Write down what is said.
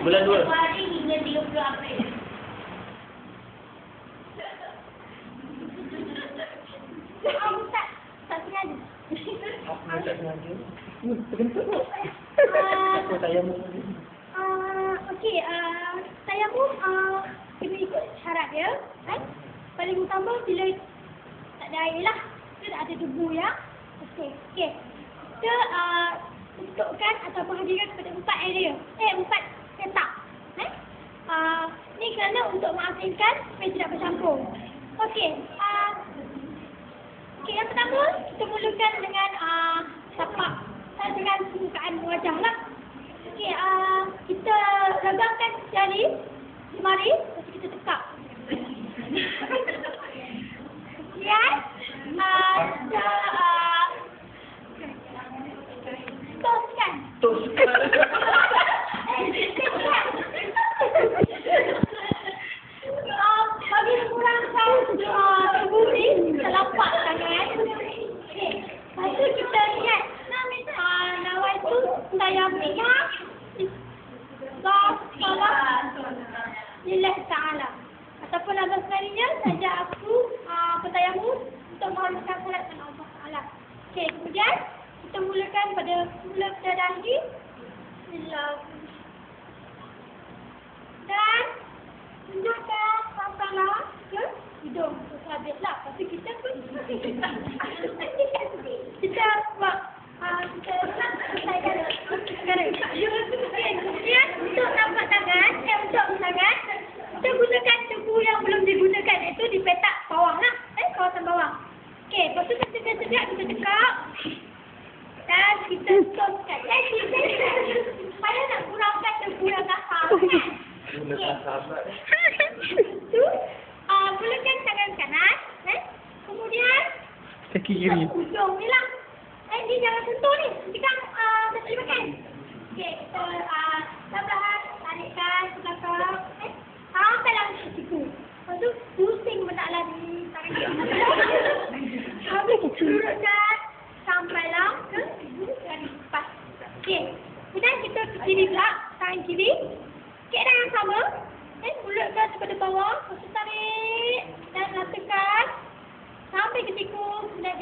Bulan 2. Februari hingga 30 April. Ustaz, tak sengaja. Aku tak sengaja. Terkentut tu. Aku tayammu. Okey, tayamum kena ikut syarat dia, kan? Paling utama bila tak ada air lah, kita ada debu ya. Okey. Kita untukkan ataupun hadirkan kepada 4 area. 4 petak. Ni kerana untuk mengasingkan supaya tidak bercampur. Okey. Yang pertama kita mulakan dengan tapak, dengan permukaan wajah lah. Okey, kita regangkan jari, jemari, lepas kita tekap. Kemudian kita toskan. Bagi mengurangkan tubuh ni, kita lapak tangan. Okey, lepas tu kita lihat nawai tu tayamumnya Lillahi Ta'ala. Ataupun Allah sebenarnya saja aku bertayamum untuk mengharuskan salat dengan Allah Ta'ala. Okey, kemudian kita mulakan pada dahi. Bismillah. Dan tunjukkan sampailah ke hidung. Habislah. Lepas tu kita pun kita buat kita selesaikan perkara. Kemudian untuk tapak tangan, kita gunakan tebu yang belum digunakan, iaitu di petak bawah lah, kawasan bawah. Okey, lepas tu kita tekap dan kita toskan. Supaya nak kurangkan tebu yang kasar. Tu, mulakan tangan kanan, kemudian kaki kiri. Ujung ni lah. Ni jangan sentuh ni. Nanti kan tak boleh makan. Okey, kita tabrakan, tarikkan ke belakang. Sampailah ke siku. Lepas tu, pusing benaklah di tangan kiri. Habis turutkan sampailah ke ibu dan lepas. Okey, kemudian kita ke kiri pula, tangan kiri. Keadaan yang sama. Mulutkan daripada bawah. Lepas tu tarik dan ratakan sampai ke siku. Dan